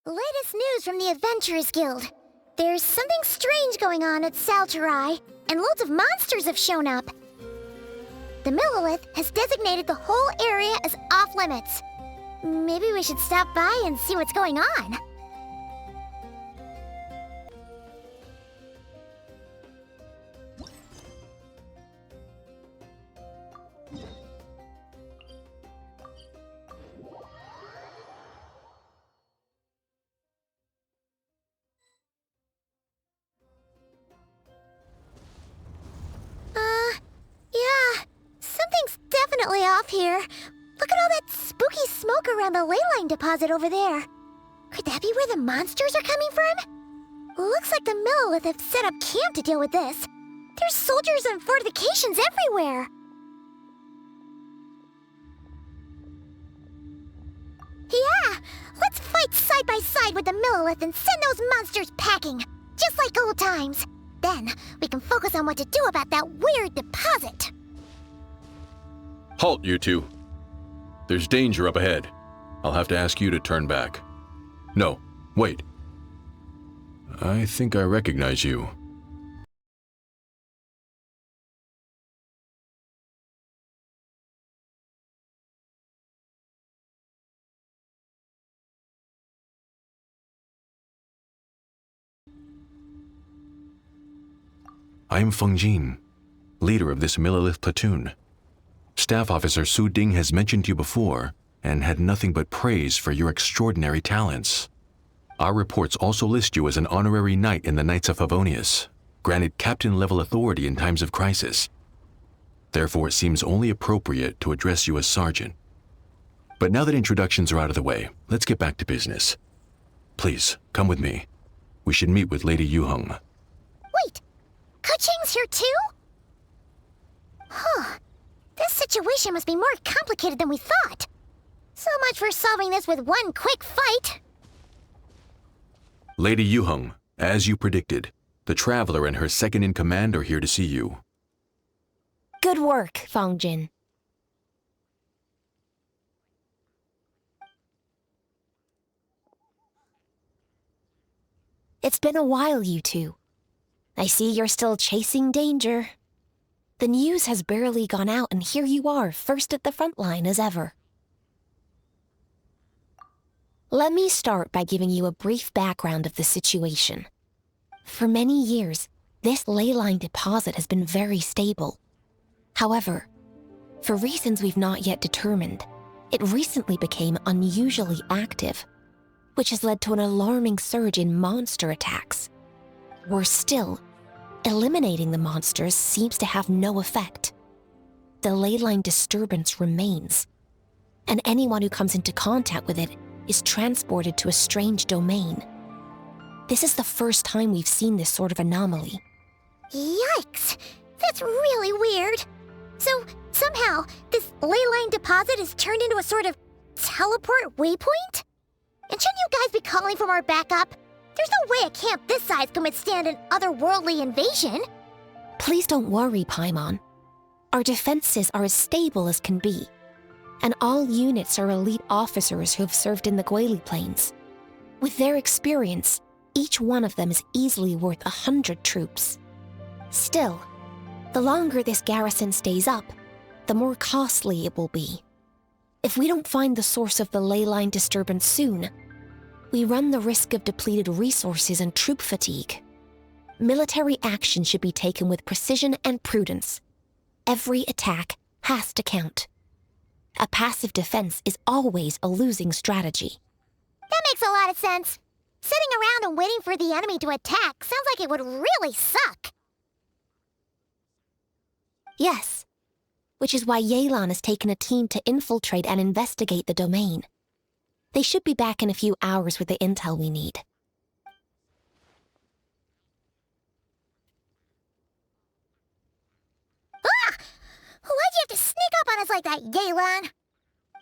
Latest news from the Adventurers Guild. There's something strange going on at Salterai, and loads of monsters have shown up. The Millilith has designated the whole area as off-limits. Maybe we should stop by and see what's going on. Yeah, something's definitely off here. Look at all that spooky smoke around the ley line deposit over there. Could that be where the monsters are coming from? Looks like the Millilith have set up camp to deal with this. There's soldiers and fortifications everywhere. Yeah, let's fight side by side with the Millilith and send those monsters packing, just like old times. Then, we can focus on what to do about that weird deposit. Halt, you two. There's danger up ahead. I'll have to ask you to turn back. No, wait. I think I recognize you. I am Feng Jin, leader of this Millilith platoon. Staff Officer Su Ding has mentioned you before and had nothing but praise for your extraordinary talents. Our reports also list you as an honorary knight in the Knights of Favonius, granted captain-level authority in times of crisis. Therefore, it seems only appropriate to address you as Sergeant. But now that introductions are out of the way, let's get back to business. Please, come with me. We should meet with Lady Yuheng. Wait, Keqing's here too? Huh. This situation must be more complicated than we thought. So much for solving this with one quick fight. Lady Yuheng, as you predicted, the Traveler and her second-in-command are here to see you. Good work, Feng Jin. It's been a while, you two. I see you're still chasing danger. The news has barely gone out, and here you are, first at the front line as ever. Let me start by giving you a brief background of the situation. For many years, this ley line deposit has been very stable. However, for reasons we've not yet determined, it recently became unusually active, which has led to an alarming surge in monster attacks. Worse still, eliminating the monsters seems to have no effect. The ley line disturbance remains, and anyone who comes into contact with it is transported to a strange domain. This is the first time we've seen this sort of anomaly. Yikes! That's really weird. So, somehow, this ley line deposit is turned into a sort of teleport waypoint? And shouldn't you guys be calling for more backup? There's no way a camp this size can withstand an otherworldly invasion. Please don't worry, Paimon. Our defenses are as stable as can be, and all units are elite officers who have served in the Guili Plains. With their experience, each one of them is easily worth 100 troops. Still, the longer this garrison stays up, the more costly it will be. If we don't find the source of the ley line disturbance soon, we run the risk of depleted resources and troop fatigue. Military action should be taken with precision and prudence. Every attack has to count. A passive defense is always a losing strategy. That makes a lot of sense. Sitting around and waiting for the enemy to attack sounds like it would really suck. Yes, which is why Yelan has taken a team to infiltrate and investigate the domain. They should be back in a few hours with the intel we need. Ah! Why'd you have to sneak up on us like that, Yelan?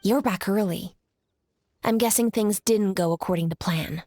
You're back early. I'm guessing things didn't go according to plan.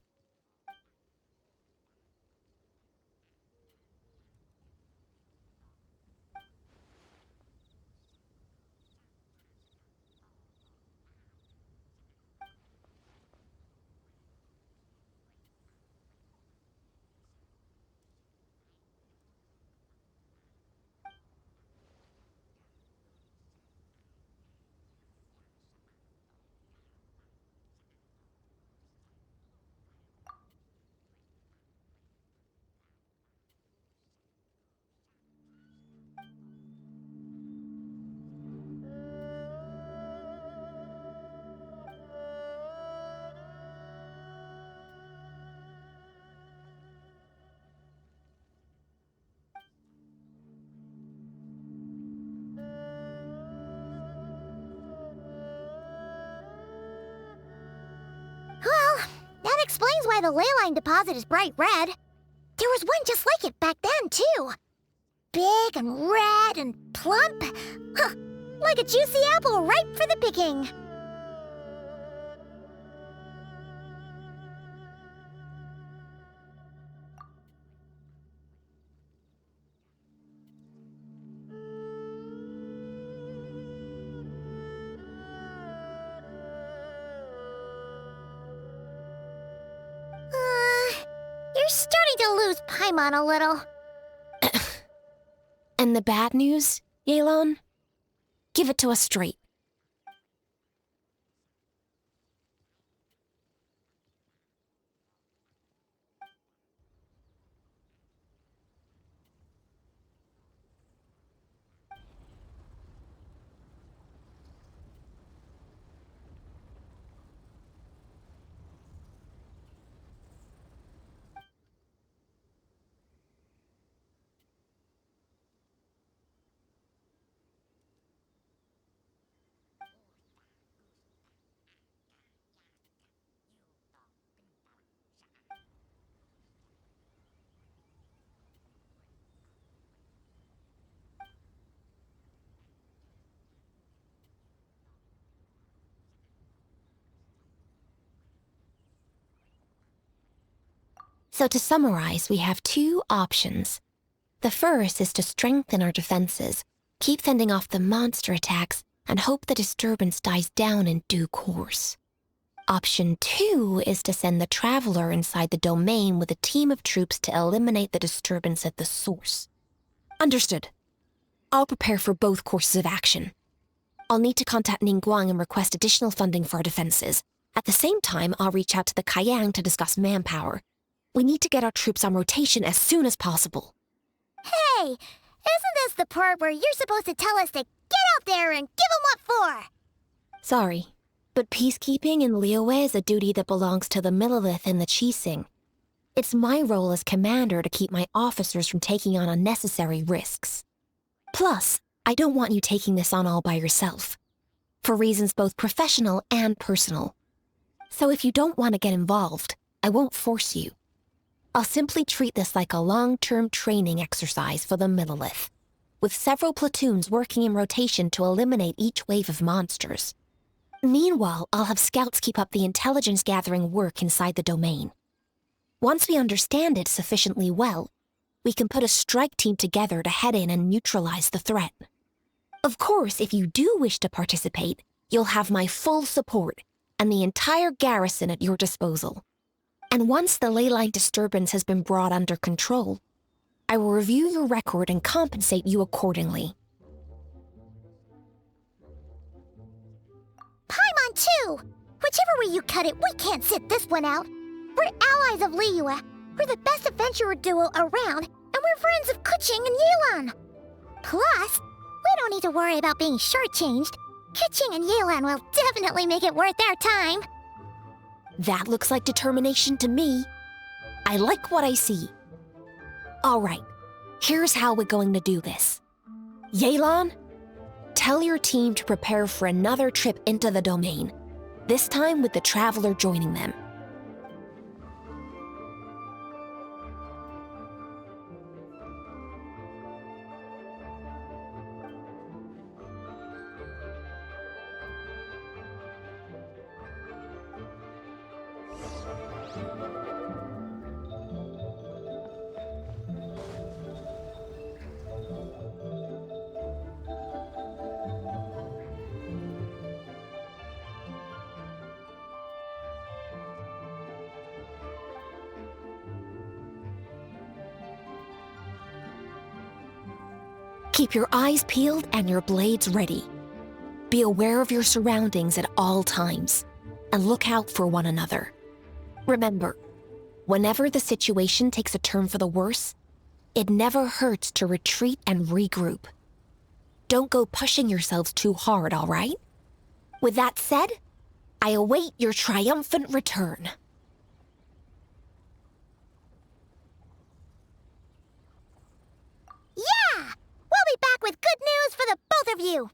why the leyline deposit is bright red. There was one just like it back then, too. Big and red and plump. Huh, like a juicy apple ripe for the picking. You're starting to lose Paimon a little. And the bad news, Yelan? Give it to us straight. So to summarize, we have two options. The first is to strengthen our defenses, keep fending off the monster attacks, and hope the disturbance dies down in due course. Option 2 is to send the Traveler inside the domain with a team of troops to eliminate the disturbance at the source. Understood. I'll prepare for both courses of action. I'll need to contact Ningguang and request additional funding for our defenses. At the same time, I'll reach out to the Kayang to discuss manpower. We need to get our troops on rotation as soon as possible. Hey, isn't this the part where you're supposed to tell us to get out there and give 'em what for? Sorry, but peacekeeping in Liyue is a duty that belongs to the Millelith and the Qixing. It's my role as commander to keep my officers from taking on unnecessary risks. Plus, I don't want you taking this on all by yourself, for reasons both professional and personal. So if you don't want to get involved, I won't force you. I'll simply treat this like a long-term training exercise for the Millelith, with several platoons working in rotation to eliminate each wave of monsters. Meanwhile, I'll have scouts keep up the intelligence-gathering work inside the domain. Once we understand it sufficiently well, we can put a strike team together to head in and neutralize the threat. Of course, if you do wish to participate, you'll have my full support and the entire garrison at your disposal. And once the leyline disturbance has been brought under control, I will review your record and compensate you accordingly. Paimon, too! Whichever way you cut it, we can't sit this one out. We're allies of Liyue. We're the best adventurer duo around, and we're friends of Keqing and Yelan. Plus, we don't need to worry about being shortchanged. Keqing and Yelan will definitely make it worth their time. That looks like determination to me. I like what I see. All right, here's how we're going to do this. Yelan, tell your team to prepare for another trip into the domain, this time with the Traveler joining them. Keep your eyes peeled and your blades ready. Be aware of your surroundings at all times, and look out for one another. Remember, whenever the situation takes a turn for the worse, it never hurts to retreat and regroup. Don't go pushing yourselves too hard, all right? With that said, I await your triumphant return. Yeah! We'll be back with good news for the both of you!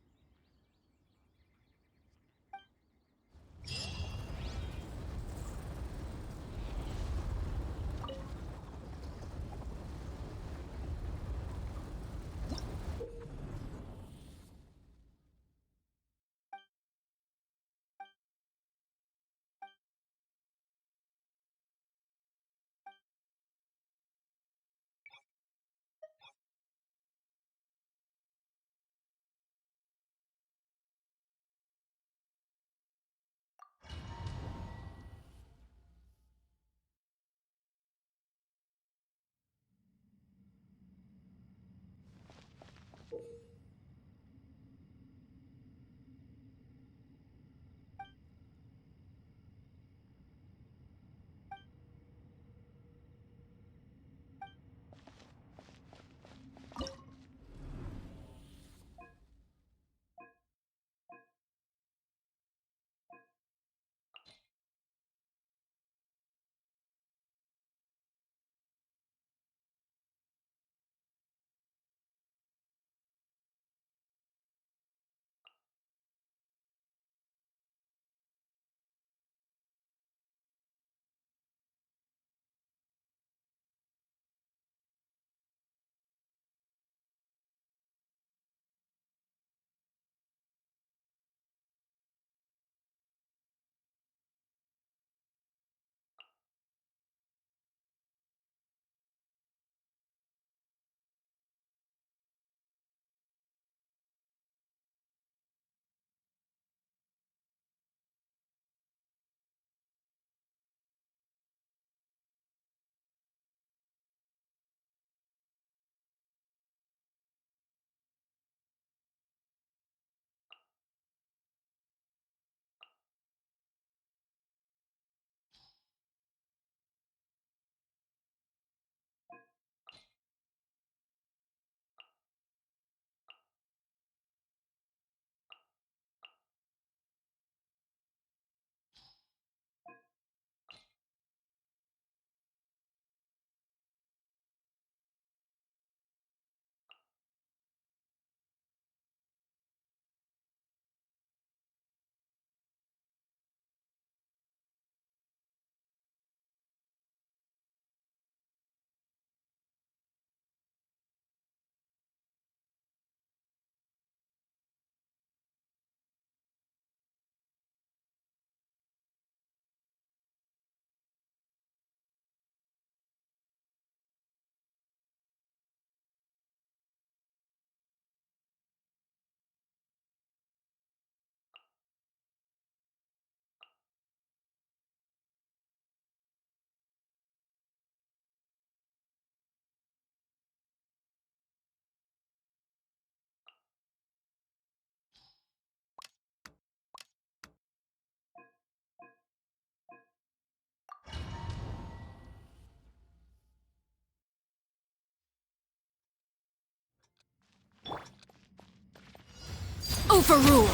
Overrule!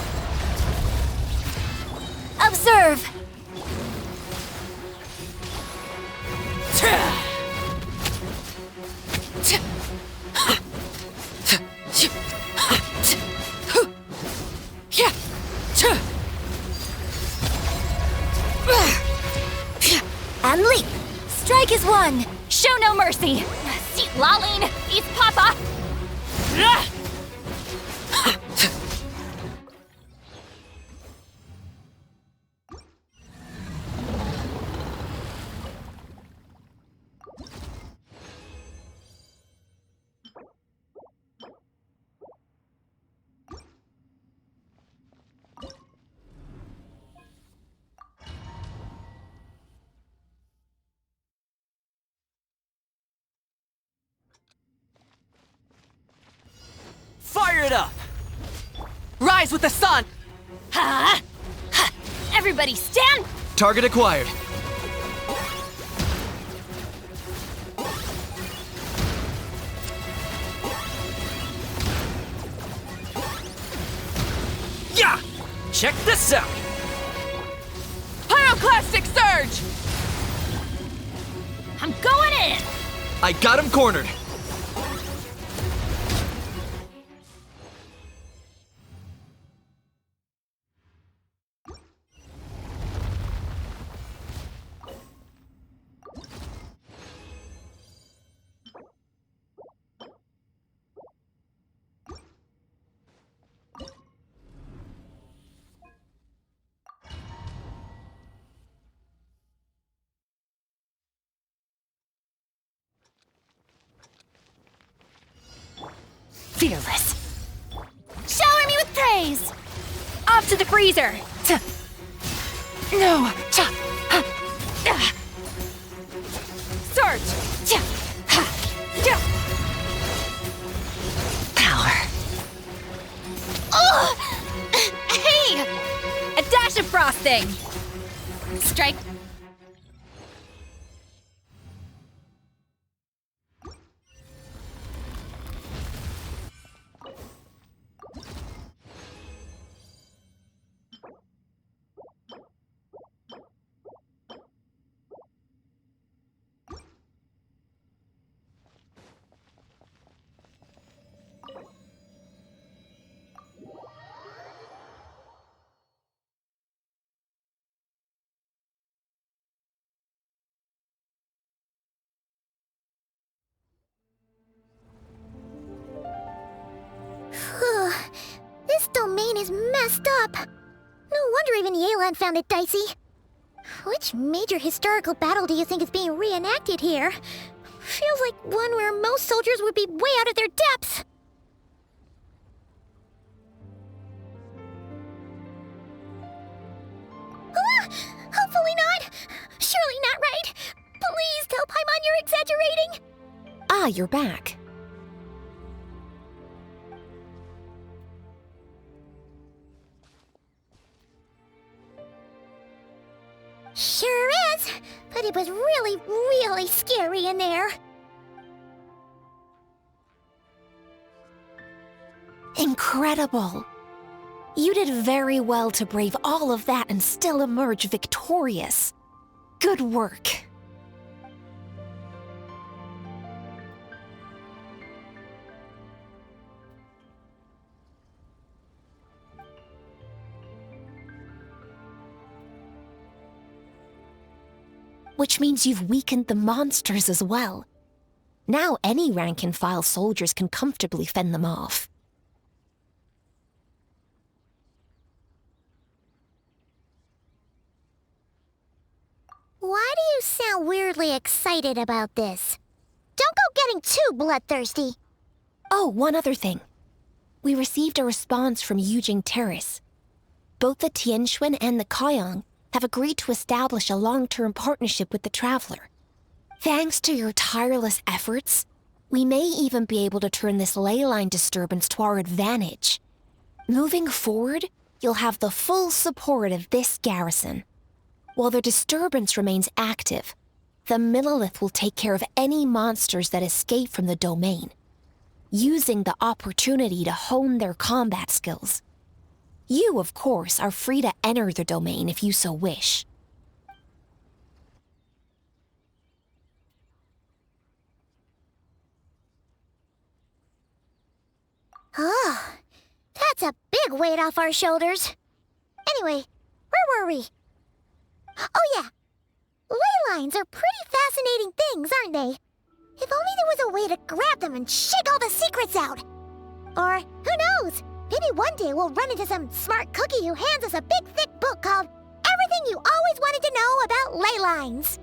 Observe! And leap! Strike is one! Show no mercy! See, Laline, it's Papa! Fire it up! Rise with the sun! Ha! Ha! Everybody stand! Target acquired. Yeah! Check this out! Pyroclastic Surge! I'm going in! I got him cornered. Fearless. Shower me with praise! Off to the freezer! No! Surge! Power. Oh! Hey! A dash of frosting! Strike. This domain is messed up. No wonder even Yelan found it dicey. Which major historical battle do you think is being reenacted here? Feels like one where most soldiers would be way out of their depths. Hopefully not. Surely not right. Please tell Paimon you're exaggerating. Ah, you're back. Sure is, but it was really, really scary in there. Incredible. You did very well to brave all of that and still emerge victorious. Good work. Which means you've weakened the monsters as well. Now any rank-and-file soldiers can comfortably fend them off. Why do you sound weirdly excited about this? Don't go getting too bloodthirsty. Oh, one other thing. We received a response from Yujing Terrace. Both the Tianxuan and the Kaiyang have agreed to establish a long-term partnership with the Traveler. Thanks to your tireless efforts, we may even be able to turn this ley line disturbance to our advantage. Moving forward, you'll have the full support of this garrison. While the disturbance remains active, the Millelith will take care of any monsters that escape from the domain, using the opportunity to hone their combat skills. You, of course, are free to enter the domain if you so wish. Oh, that's a big weight off our shoulders. Anyway, where were we? Oh yeah, ley lines are pretty fascinating things, aren't they? If only there was a way to grab them and shake all the secrets out. Or, who knows, maybe one day we'll run into some smart cookie who hands us a big thick book called Everything You Always Wanted to Know About Ley Lines.